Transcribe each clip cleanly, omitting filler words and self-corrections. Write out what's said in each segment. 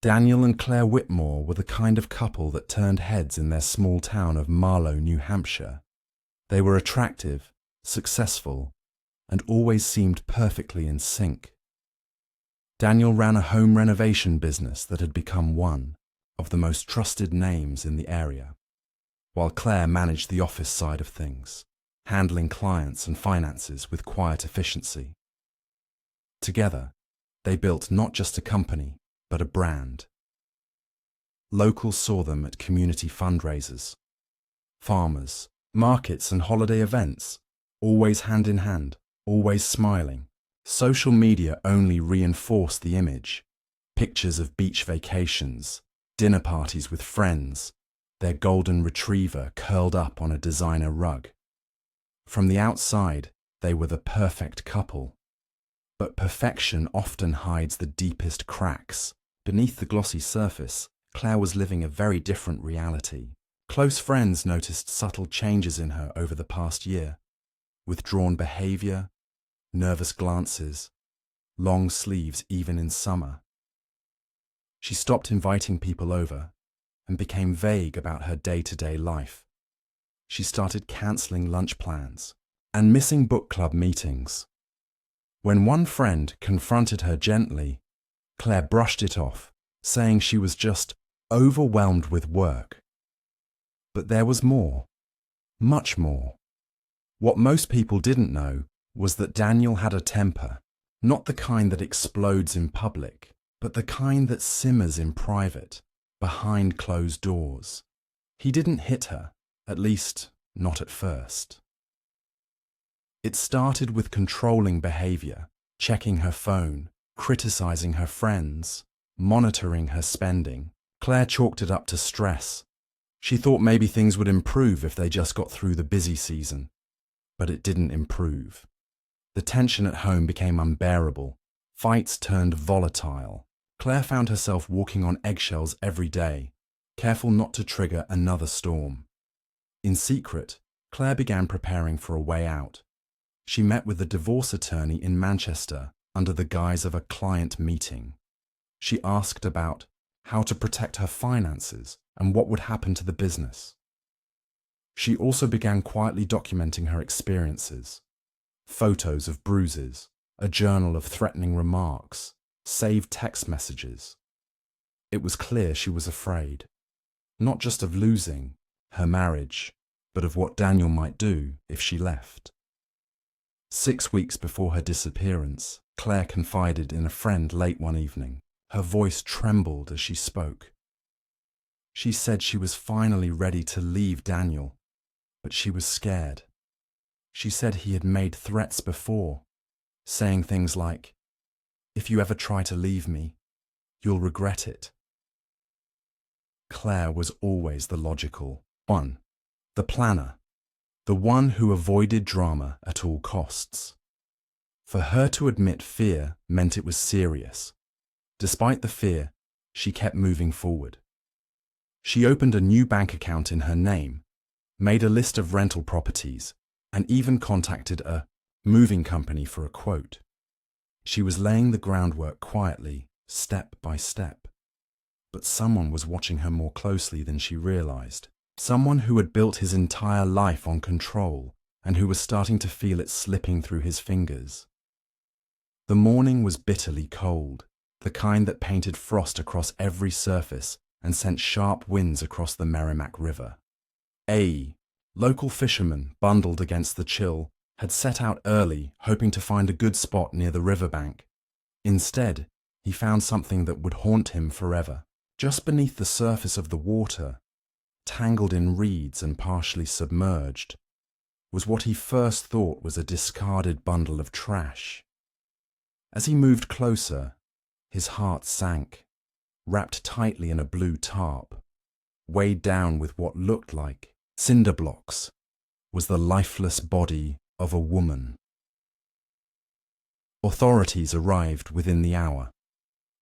Daniel and Claire Whitmore were the kind of couple that turned heads in their small town of Marlow, New Hampshire. They were attractive, successful, and always seemed perfectly in sync. Daniel ran a home renovation business that had become one of the most trusted names in the area, while Claire managed the office side of things, handling clients and finances with quiet efficiency. Together, they built not just a company, but a brand. Locals saw them at community fundraisers, farmers, markets and holiday events, always hand in hand, always smiling. Social media only reinforced the image. Pictures of beach vacations, dinner parties with friends, their golden retriever curled up on a designer rug. From the outside, they were the perfect couple. But perfection often hides the deepest cracks. Beneath the glossy surface, Claire was living a very different reality. Close friends noticed subtle changes in her over the past year. Withdrawn behavior, nervous glances, long sleeves even in summer. She stopped inviting people over and became vague about her day-to-day life. She started cancelling lunch plans and missing book club meetings. When one friend confronted her gently, Claire brushed it off, saying she was just overwhelmed with work. But there was more, much more. What most people didn't know was that Daniel had a temper, not the kind that explodes in public, but the kind that simmers in private, behind closed doors. He didn't hit her, at least not at first. It started with controlling behavior, checking her phone, criticizing her friends, monitoring her spending. Claire chalked it up to stress. She thought maybe things would improve if they just got through the busy season. But it didn't improve. The tension at home became unbearable. Fights turned volatile. Claire found herself walking on eggshells every day, careful not to trigger another storm. In secret, Claire began preparing for a way out. She met with a divorce attorney in Manchester under the guise of a client meeting. She asked about how to protect her finances and what would happen to the business. She also began quietly documenting her experiences. Photos of bruises, a journal of threatening remarks, saved text messages. It was clear she was afraid, not just of losing her marriage, but of what Daniel might do if she left. 6 weeks before her disappearance, Claire confided in a friend late one evening. Her voice trembled as she spoke. She said she was finally ready to leave Daniel, but she was scared. She said he had made threats before, saying things like, "If you ever try to leave me, you'll regret it." Claire was always the logical one, the planner, the one who avoided drama at all costs. For her to admit fear meant it was serious. Despite the fear, she kept moving forward. She opened a new bank account in her name, made a list of rental properties, and even contacted a moving company for a quote. She was laying the groundwork quietly, step by step. But someone was watching her more closely than she realized. Someone who had built his entire life on control and who was starting to feel it slipping through his fingers. The morning was bitterly cold, the kind that painted frost across every surface and sent sharp winds across the Merrimack River. Local fishermen, bundled against the chill, had set out early, hoping to find a good spot near the riverbank. Instead, he found something that would haunt him forever. Just beneath the surface of the water, tangled in reeds and partially submerged, was what he first thought was a discarded bundle of trash. As he moved closer, his heart sank, wrapped tightly in a blue tarp, weighed down with what looked like cinder blocks, was the lifeless body of a woman. Authorities arrived within the hour.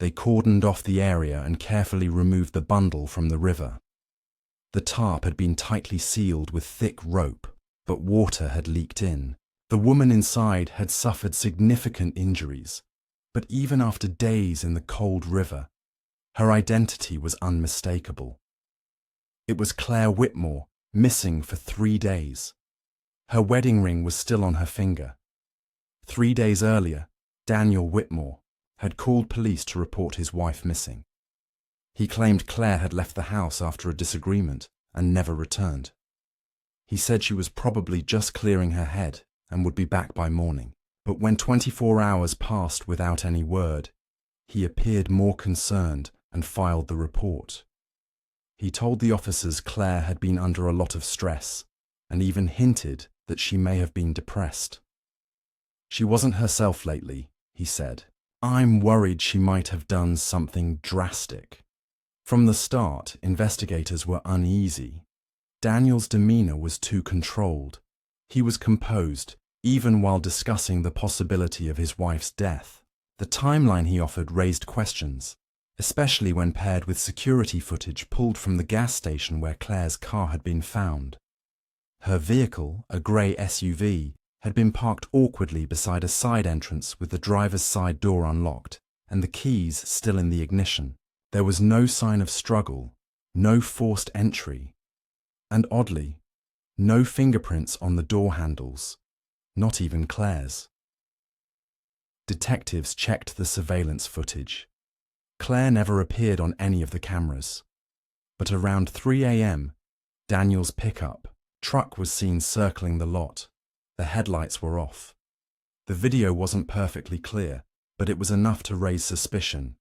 They cordoned off the area and carefully removed the bundle from the river. The tarp had been tightly sealed with thick rope, but water had leaked in. The woman inside had suffered significant injuries, but even after days in the cold river, Her identity was unmistakable. It was Claire Whitmore, missing for 3 days. Her wedding ring was still on her finger. 3 days earlier, Daniel Whitmore had called police to report his wife missing. He claimed Claire had left the house after a disagreement and never returned. He said she was probably just clearing her head and would be back by morning. But when 24 hours passed without any word, he appeared more concerned and filed the report. He told the officers Claire had been under a lot of stress and even hinted that she may have been depressed. She wasn't herself lately, he said. I'm worried she might have done something drastic. From the start, investigators were uneasy. Daniel's demeanor was too controlled. He was composed, even while discussing the possibility of his wife's death. The timeline he offered raised questions, especially when paired with security footage pulled from the gas station where Claire's car had been found. Her vehicle, a grey SUV, had been parked awkwardly beside a side entrance with the driver's side door unlocked and the keys still in the ignition. There was no sign of struggle, no forced entry, and oddly, no fingerprints on the door handles, not even Claire's. Detectives checked the surveillance footage. Claire never appeared on any of the cameras, but around 3 a.m., Daniel's pickup truck was seen circling the lot. The headlights were off. The video wasn't perfectly clear, but it was enough to raise suspicion.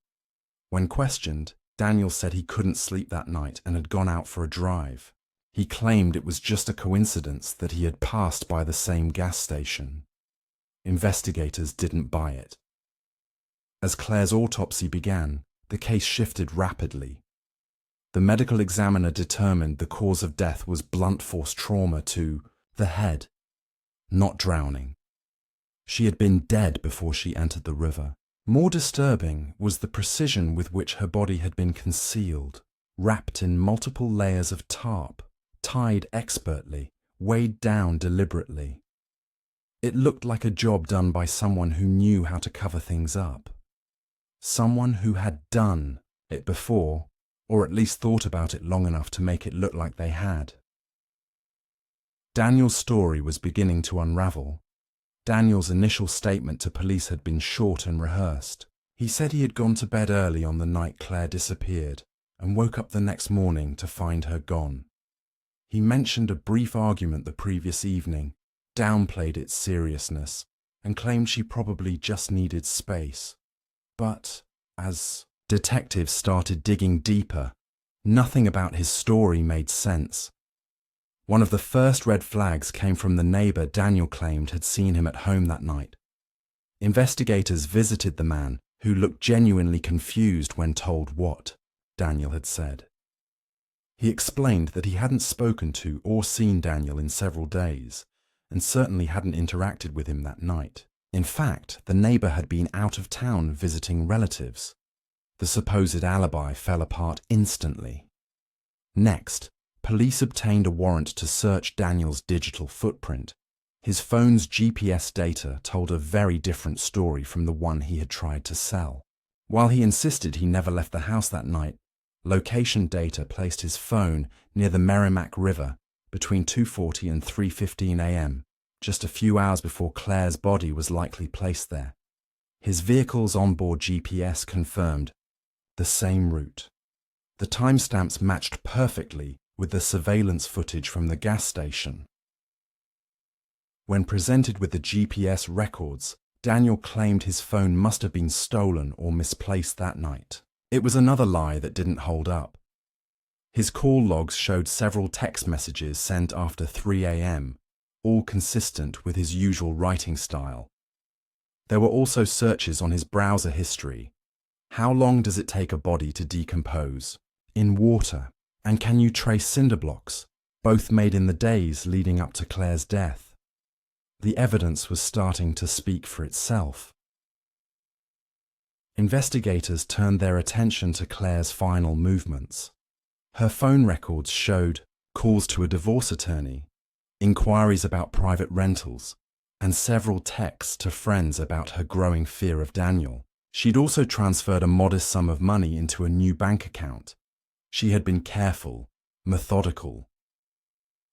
When questioned, Daniel said he couldn't sleep that night and had gone out for a drive. He claimed it was just a coincidence that he had passed by the same gas station. Investigators didn't buy it. As Claire's autopsy began, the case shifted rapidly. The medical examiner determined the cause of death was blunt force trauma to the head, not drowning. She had been dead before she entered the river. More disturbing was the precision with which her body had been concealed, wrapped in multiple layers of tarp, tied expertly, weighed down deliberately. It looked like a job done by someone who knew how to cover things up. Someone who had done it before, or at least thought about it long enough to make it look like they had. Daniel's story was beginning to unravel. Daniel's initial statement to police had been short and rehearsed. He said he had gone to bed early on the night Claire disappeared and woke up the next morning to find her gone. He mentioned a brief argument the previous evening, downplayed its seriousness, and claimed she probably just needed space. But as detectives started digging deeper, nothing about his story made sense. One of the first red flags came from the neighbor Daniel claimed had seen him at home that night. Investigators visited the man, who looked genuinely confused when told what Daniel had said. He explained that he hadn't spoken to or seen Daniel in several days, and certainly hadn't interacted with him that night. In fact, the neighbor had been out of town visiting relatives. The supposed alibi fell apart instantly. Next, police obtained a warrant to search Daniel's digital footprint. His phone's GPS data told a very different story from the one he had tried to sell. While he insisted he never left the house that night, location data placed his phone near the Merrimack River between 2:40 and 3:15 a.m., just a few hours before Claire's body was likely placed there. His vehicle's onboard GPS confirmed the same route. The timestamps matched perfectly with the surveillance footage from the gas station. When presented with the GPS records, Daniel claimed his phone must have been stolen or misplaced that night. It was another lie that didn't hold up. His call logs showed several text messages sent after 3 a.m., all consistent with his usual writing style. There were also searches on his browser history. How long does it take a body to decompose? In water. And can you trace cinder blocks, both made in the days leading up to Claire's death? The evidence was starting to speak for itself. Investigators turned their attention to Claire's final movements. Her phone records showed calls to a divorce attorney, inquiries about private rentals, and several texts to friends about her growing fear of Daniel. She'd also transferred a modest sum of money into a new bank account. She had been careful, methodical.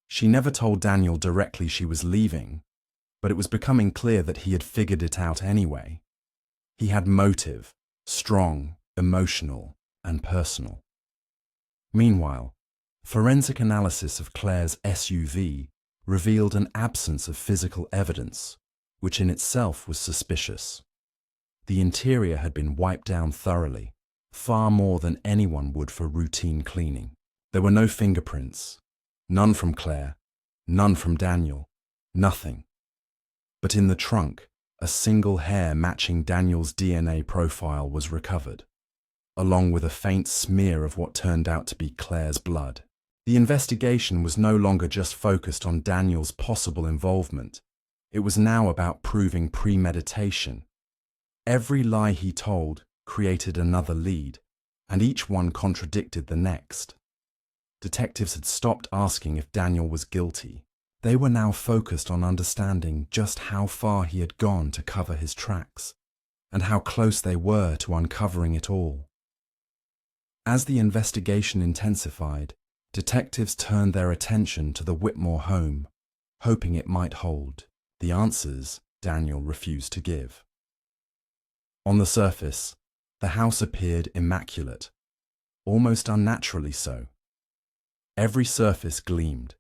She never told Daniel directly she was leaving, but it was becoming clear that he had figured it out anyway. He had motive, strong, emotional, and personal. Meanwhile, forensic analysis of Claire's SUV revealed an absence of physical evidence, which in itself was suspicious. The interior had been wiped down thoroughly, far more than anyone would for routine cleaning. There were no fingerprints, none from Claire, none from Daniel, nothing. But in the trunk, a single hair matching Daniel's DNA profile was recovered, along with a faint smear of what turned out to be Claire's blood. The investigation was no longer just focused on Daniel's possible involvement. It was now about proving premeditation. Every lie he told created another lead, and each one contradicted the next. Detectives had stopped asking if Daniel was guilty. They were now focused on understanding just how far he had gone to cover his tracks, and how close they were to uncovering it all. As the investigation intensified, detectives turned their attention to the Whitmore home, hoping it might hold the answers Daniel refused to give. On the surface, the house appeared immaculate, almost unnaturally so. Every surface gleamed.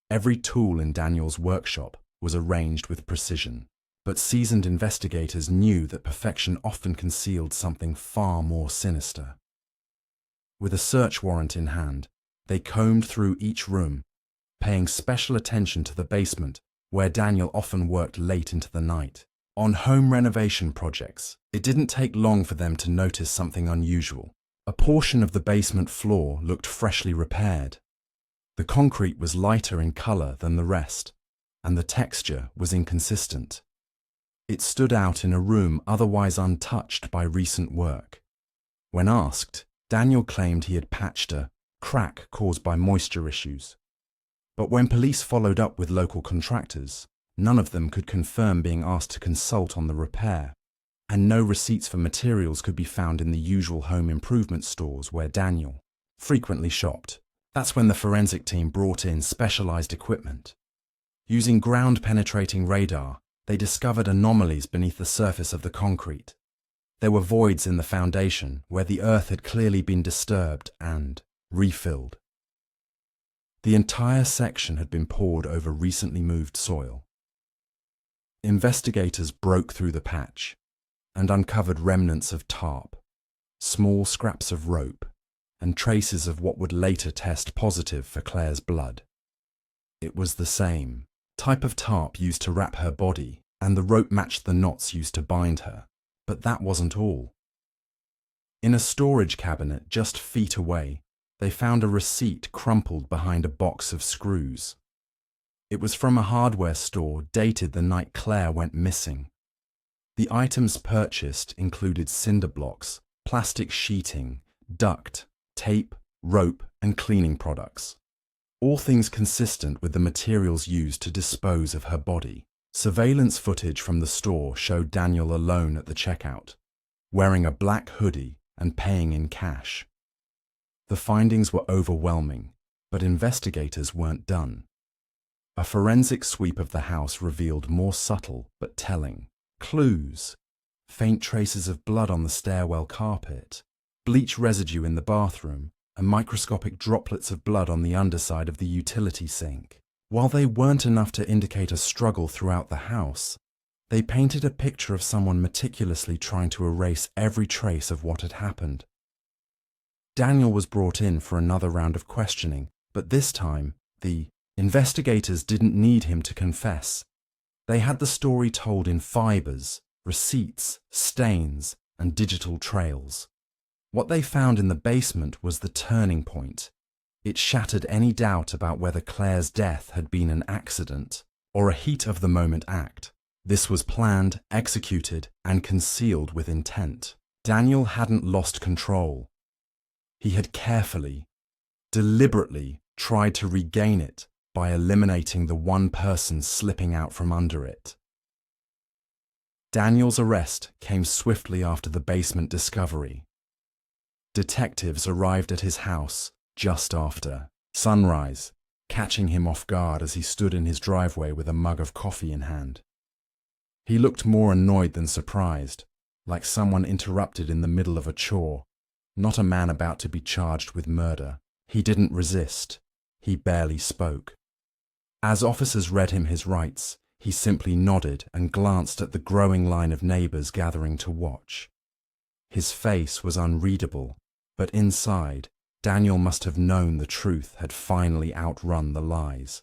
Every tool in Daniel's workshop was arranged with precision, but seasoned investigators knew that perfection often concealed something far more sinister. With a search warrant in hand, they combed through each room, paying special attention to the basement, where Daniel often worked late into the night. On home renovation projects, it didn't take long for them to notice something unusual. A portion of the basement floor looked freshly repaired. The concrete was lighter in color than the rest, and the texture was inconsistent. It stood out in a room otherwise untouched by recent work. When asked, Daniel claimed he had patched a crack caused by moisture issues. But when police followed up with local contractors, none of them could confirm being asked to consult on the repair, and no receipts for materials could be found in the usual home improvement stores where Daniel frequently shopped. That's when the forensic team brought in specialized equipment. Using ground-penetrating radar, they discovered anomalies beneath the surface of the concrete. There were voids in the foundation where the earth had clearly been disturbed and refilled. The entire section had been poured over recently moved soil. Investigators broke through the patch and uncovered remnants of tarp, small scraps of rope, and traces of what would later test positive for Claire's blood. It was the same type of tarp used to wrap her body, and the rope matched the knots used to bind her. But that wasn't all. In a storage cabinet just feet away, they found a receipt crumpled behind a box of screws. It was from a hardware store dated the night Claire went missing. The items purchased included cinder blocks, plastic sheeting, duct, tape, rope, and cleaning products. All things consistent with the materials used to dispose of her body. Surveillance footage from the store showed Daniel alone at the checkout, wearing a black hoodie and paying in cash. The findings were overwhelming, but investigators weren't done. A forensic sweep of the house revealed more subtle but telling clues: faint traces of blood on the stairwell carpet, bleach residue in the bathroom, and microscopic droplets of blood on the underside of the utility sink. While they weren't enough to indicate a struggle throughout the house, they painted a picture of someone meticulously trying to erase every trace of what had happened. Daniel was brought in for another round of questioning, but this time, the investigators didn't need him to confess. They had the story told in fibers, receipts, stains, and digital trails. What they found in the basement was the turning point. It shattered any doubt about whether Claire's death had been an accident or a heat-of-the-moment act. This was planned, executed, and concealed with intent. Daniel hadn't lost control. He had carefully, deliberately tried to regain it by eliminating the one person slipping out from under it. Daniel's arrest came swiftly after the basement discovery. Detectives arrived at his house just after sunrise, catching him off guard as he stood in his driveway with a mug of coffee in hand. He looked more annoyed than surprised, like someone interrupted in the middle of a chore, not a man about to be charged with murder. He didn't resist. He barely spoke. As officers read him his rights, he simply nodded and glanced at the growing line of neighbors gathering to watch. His face was unreadable, but inside, Daniel must have known the truth had finally outrun the lies.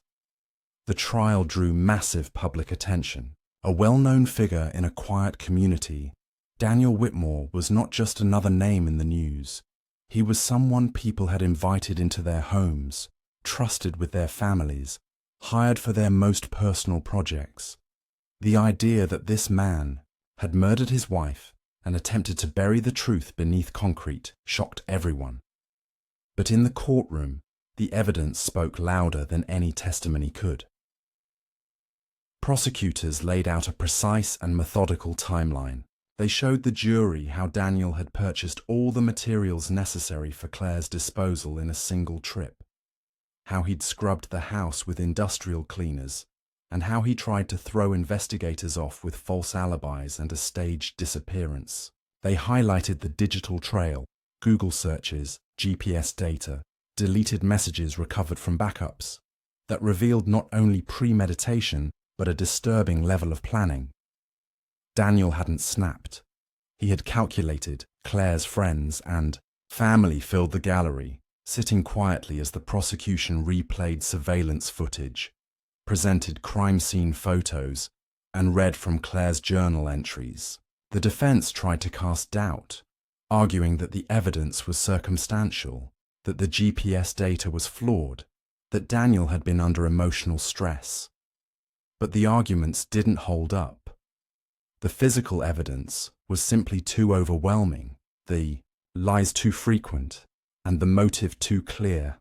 The trial drew massive public attention. A well-known figure in a quiet community, Daniel Whitmore was not just another name in the news. He was someone people had invited into their homes, trusted with their families, hired for their most personal projects. The idea that this man had murdered his wife and attempted to bury the truth beneath concrete shocked everyone. But in the courtroom, the evidence spoke louder than any testimony could. Prosecutors laid out a precise and methodical timeline. They showed the jury how Daniel had purchased all the materials necessary for Claire's disposal in a single trip, how he'd scrubbed the house with industrial cleaners, and how he tried to throw investigators off with false alibis and a staged disappearance. They highlighted the digital trail, Google searches, GPS data, deleted messages recovered from backups, that revealed not only premeditation, but a disturbing level of planning. Daniel hadn't snapped. He had calculated. Claire's friends and family filled the gallery, sitting quietly as the prosecution replayed surveillance footage, presented crime scene photos, and read from Claire's journal entries. The defense tried to cast doubt, arguing that the evidence was circumstantial, that the GPS data was flawed, that Daniel had been under emotional stress. But the arguments didn't hold up. The physical evidence was simply too overwhelming, the lies too frequent, and the motive too clear.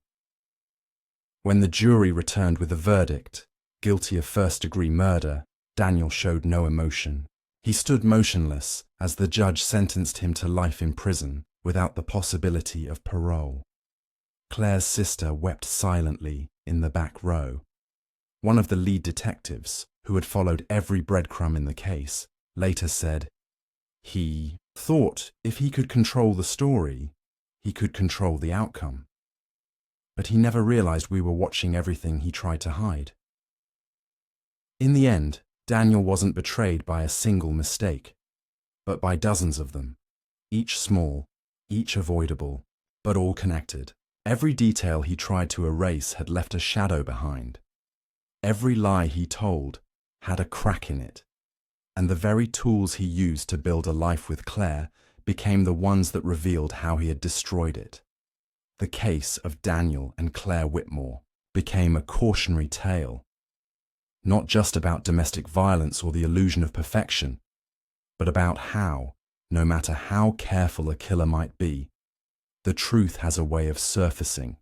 When the jury returned with a verdict, guilty of first-degree murder, Daniel showed no emotion. He stood motionless as the judge sentenced him to life in prison without the possibility of parole. Claire's sister wept silently in the back row. One of the lead detectives, who had followed every breadcrumb in the case, later said, "He thought if he could control the story, he could control the outcome. But he never realized we were watching everything he tried to hide." In the end, Daniel wasn't betrayed by a single mistake, but by dozens of them, each small, each avoidable, but all connected. Every detail he tried to erase had left a shadow behind. Every lie he told had a crack in it, and the very tools he used to build a life with Claire became the ones that revealed how he had destroyed it. The case of Daniel and Claire Whitmore became a cautionary tale, not just about domestic violence or the illusion of perfection, but about how, no matter how careful a killer might be, the truth has a way of surfacing,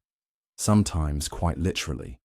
sometimes quite literally.